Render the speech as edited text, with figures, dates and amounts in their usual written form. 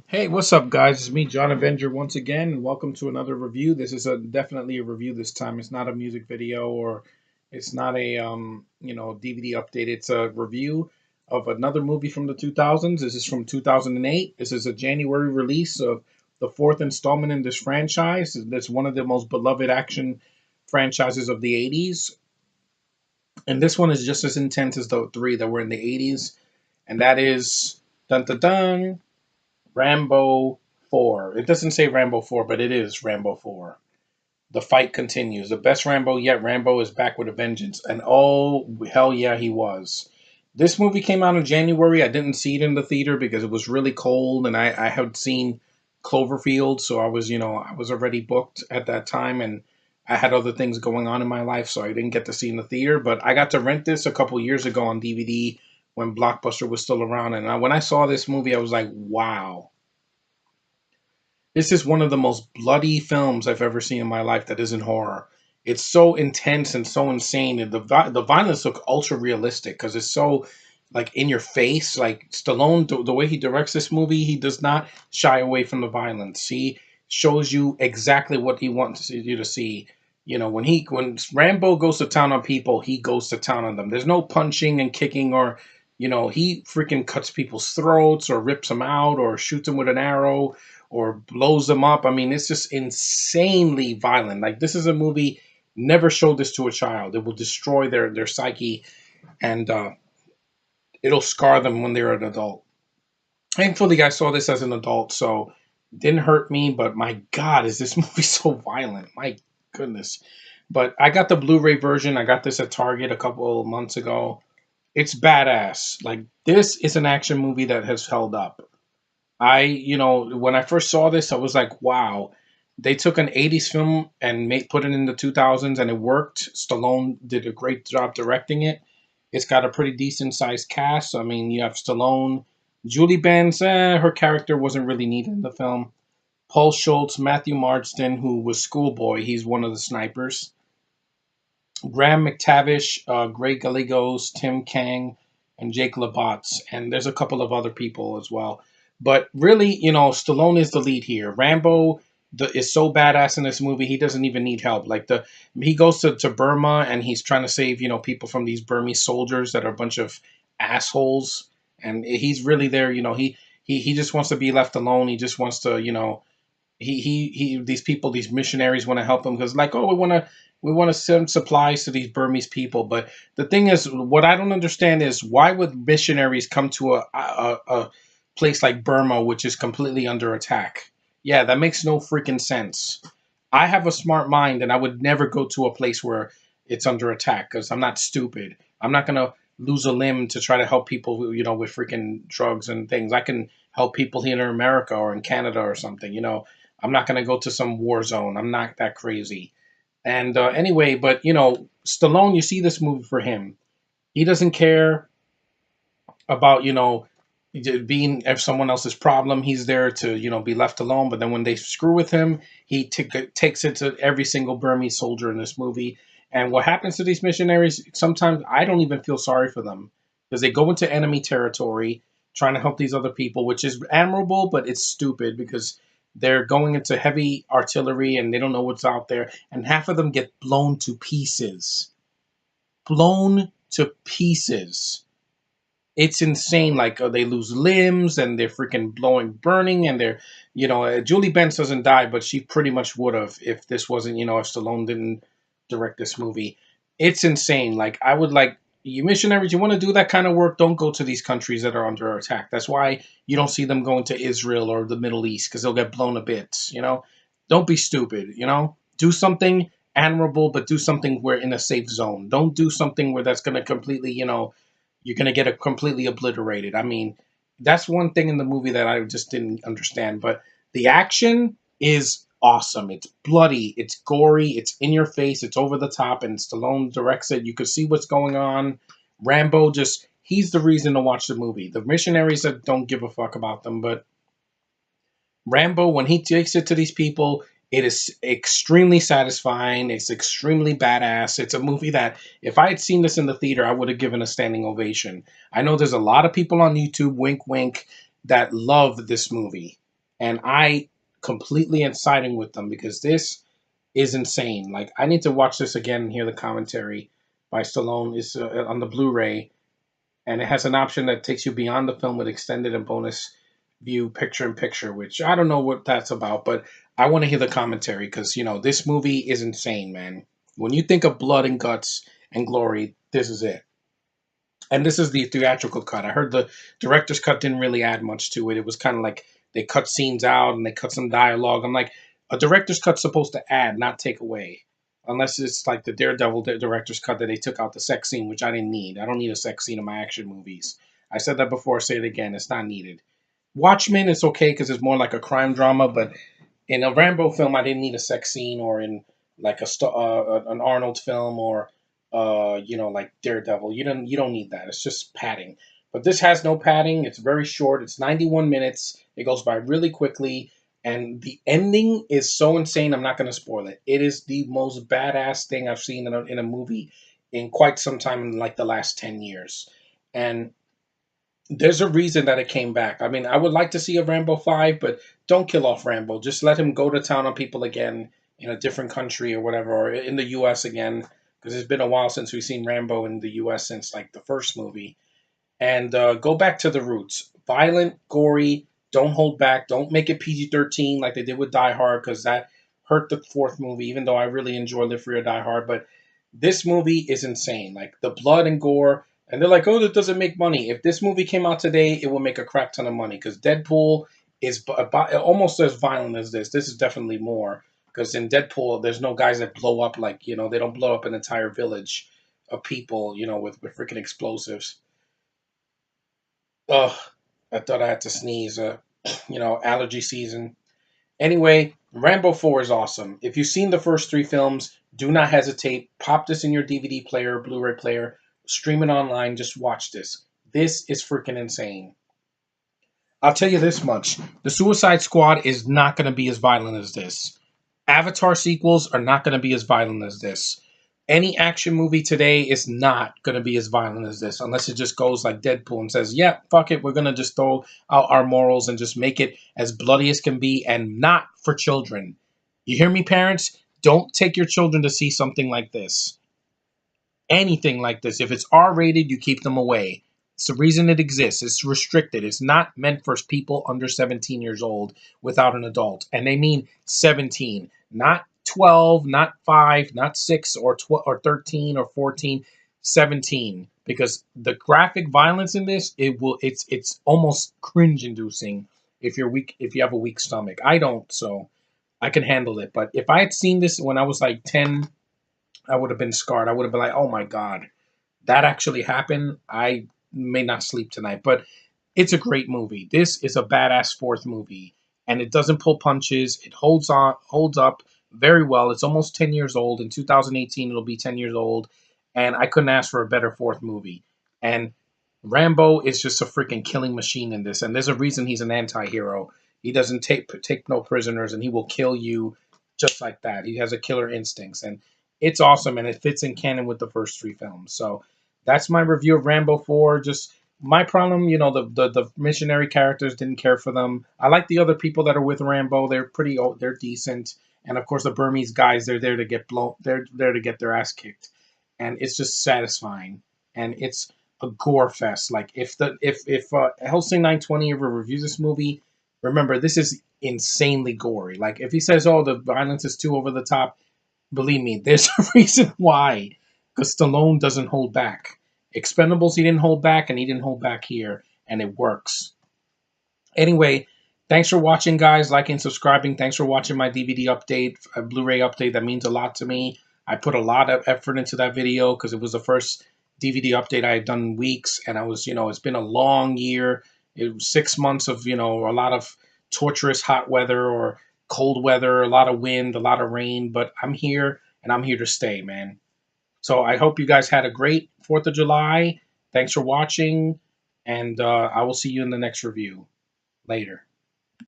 Hey, what's up, guys? It's me, John Avenger, once again, and welcome to another review. This is definitely a review this time. It's not a music video or it's not a DVD update. It's a review of another movie from the 2000s. This is from 2008. This is a January release of the fourth installment in this franchise. That's one of the most beloved action franchises of the 80s, and this one is just as intense as the three that were in the 80s, and that is dun dun dun. Rambo 4. It doesn't say Rambo 4, but it is Rambo 4. The fight continues. The best Rambo yet. Rambo is back with a vengeance. And oh, hell yeah, he was. This movie came out in January. I didn't see it in the theater because it was really cold and I had seen Cloverfield. So I was already booked at that time and I had other things going on in my life. So I didn't get to see it in the theater. But I got to rent this a couple years ago on DVD when Blockbuster was still around. And when I saw this movie, I was like, wow, this is one of the most bloody films I've ever seen in my life that isn't horror. It's so intense and so insane, and the violence look ultra realistic because it's so like in your face. Like Stallone, the way he directs this movie, he does not shy away from the violence. He shows you exactly what he wants you to see. You know, when Rambo goes to town on people, he goes to town on them. There's no punching and kicking or he freaking cuts people's throats or rips them out or shoots them with an arrow or blows them up. I mean, it's just insanely violent. Like this is a movie. Never show this to a child. It will destroy their psyche, and it'll scar them when they're an adult. Thankfully, I saw this as an adult, so it didn't hurt me. But my God, is this movie so violent? My goodness. But I got the Blu-ray version. I got this at Target a couple of months ago. It's badass. Like this is an action movie that has held up. When I first saw this, I was like, wow, they took an 80s film and put it in the 2000s and it worked. Stallone did a great job directing it. It's got a pretty decent sized cast. I mean, you have Stallone, Julie Benz, her character wasn't really needed in the film. Paul Schultz, Matthew Marsden, who was Schoolboy, he's one of the snipers. Graham McTavish, Greg Gallegos, Tim Kang, and Jake Labatz, and there's a couple of other people as well. But really, Stallone is the lead here. Rambo is so badass in this movie; he doesn't even need help. Like he goes to Burma and he's trying to save people from these Burmese soldiers that are a bunch of assholes, and he's really there. He just wants to be left alone. He just wants to he these people, these missionaries want to help him because like, oh, we want to send supplies to these Burmese people. But the thing is, what I don't understand is why would missionaries come to a place like Burma, which is completely under attack? Yeah, that makes no freaking sense. I have a smart mind and I would never go to a place where it's under attack because I'm not stupid. I'm not gonna lose a limb to try to help people, with freaking drugs and things. I can help people here in America or in Canada or something. I'm not gonna go to some war zone. I'm not that crazy. And anyway, but Stallone, you see this movie for him. He doesn't care about being if someone else's problem. He's there to be left alone. But then when they screw with him, he takes it to every single Burmese soldier in this movie. And what happens to these missionaries? Sometimes I don't even feel sorry for them because they go into enemy territory trying to help these other people, which is admirable, but it's stupid because they're going into heavy artillery and they don't know what's out there, and half of them get blown to pieces. Blown to pieces. It's insane. Like they lose limbs and they're freaking burning, and they're, Julie Benz doesn't die, but she pretty much would have if this wasn't, if Stallone didn't direct this movie. It's insane. Like I would like you missionaries, you want to do that kind of work, don't go to these countries that are under attack. That's why you don't see them going to Israel or the Middle East because they'll get blown to bits. Don't be stupid. Do something admirable, but do something where in a safe zone. Don't do something where that's going to completely, you're going to get it completely obliterated. I mean, that's one thing in the movie that I just didn't understand. But the action is awesome. It's bloody, it's gory, it's in your face, it's over the top, and Stallone directs it. You could see what's going on. Rambo he's the reason to watch the movie. The missionaries that don't give a fuck about them, but Rambo, when he takes it to these people, it is extremely satisfying. It's extremely badass. It's a movie that if I had seen this in the theater, I would have given a standing ovation. I know there's a lot of people on YouTube, wink, wink, that love this movie. And I completely am siding with them because this is insane. Like, I need to watch this again and hear the commentary by Stallone. Is on the Blu-ray, and it has an option that takes you beyond the film with extended and bonus view picture in picture, which I don't know what that's about, but I want to hear the commentary because this movie is insane, man. When you think of blood and guts and glory, this is it. And this is the theatrical cut. I heard the director's cut didn't really add much to it. It was kind of like they cut scenes out and they cut some dialogue. I'm like, a director's cut's supposed to add, not take away. Unless it's like the Daredevil director's cut that they took out the sex scene, which I didn't need. I don't need a sex scene in my action movies. I said that before, I say it again. It's not needed. Watchmen is okay because it's more like a crime drama, but in a Rambo film, I didn't need a sex scene, or in like an Arnold film, or like Daredevil. You don't need that. It's just padding. But this has no padding. It's very short. It's 91 minutes. It goes by really quickly, and the ending is so insane. I'm not going to spoil it. It is the most badass thing I've seen in a movie in quite some time, in like the last 10 years, and there's a reason that it came back. I mean, I would like to see a Rambo 5, but don't kill off Rambo. Just let him go to town on people again in a different country or whatever, or in the U.S. again, because it's been a while since we've seen Rambo in the U.S. since like the first movie. And go back to the roots. Violent, gory, don't hold back. Don't make it PG-13 like they did with Die Hard, because that hurt the fourth movie, even though I really enjoy Live Free or Die Hard. But this movie is insane. Like, the blood and gore. And they're like, oh, that doesn't make money. If this movie came out today, it would make a crap ton of money, because Deadpool is almost as violent as this. This is definitely more, because in Deadpool, there's no guys that blow up like, they don't blow up an entire village of people, with freaking explosives. Ugh, I thought I had to sneeze. Allergy season. Anyway, Rambo 4 is awesome. If you've seen the first three films, do not hesitate. Pop this in your DVD player, Blu-ray player, stream it online, just watch this. This is freaking insane. I'll tell you this much. The Suicide Squad is not going to be as violent as this. Avatar sequels are not going to be as violent as this. Any action movie today is not going to be as violent as this, unless it just goes like Deadpool and says, yeah, fuck it, we're going to just throw out our morals and just make it as bloody as can be, and not for children. You hear me, parents? Don't take your children to see something like this. Anything like this. If it's R-rated, you keep them away. It's the reason it exists. It's restricted. It's not meant for people under 17 years old without an adult. And they mean 17, not 12, not 5, not 6 or 12 or 13 or 14, 17. Because the graphic violence in this, it's almost cringe inducing if you're weak, if you have a weak stomach. I don't, so I can handle it. But if I had seen this when I was like 10, I would have been scarred. I would have been like, oh my God, that actually happened. I may not sleep tonight. But it's a great movie. This is a badass fourth movie, and it doesn't pull punches. It holds up very well. It's almost 10 years old. In 2018, it'll be 10 years old, and I couldn't ask for a better fourth movie. And Rambo is just a freaking killing machine in this, and there's a reason he's an anti-hero. He doesn't take no prisoners, and he will kill you just like that. He has a killer instincts, and it's awesome, and it fits in canon with the first three films. So that's my review of Rambo 4. Just my problem, the missionary characters, didn't care for them. I like the other people that are with Rambo. They're decent. And of course the Burmese guys, they're there to get blown, they're there to get their ass kicked. And it's just satisfying. And it's a gore fest. Like, if Helsing 920 ever reviews this movie, remember, this is insanely gory. Like, if he says, oh, the violence is too over the top, believe me, there's a reason why. Because Stallone doesn't hold back. Expendables, he didn't hold back, and he didn't hold back here, and it works. Anyway, thanks for watching, guys. Liking, subscribing. Thanks for watching my DVD update, a Blu-ray update. That means a lot to me. I put a lot of effort into that video because it was the first DVD update I had done in weeks, and it's been a long year. It was 6 months of, a lot of torturous hot weather or cold weather, a lot of wind, a lot of rain, but I'm here, and I'm here to stay, man. So I hope you guys had a great 4th of July. Thanks for watching, and I will see you in the next review. Later.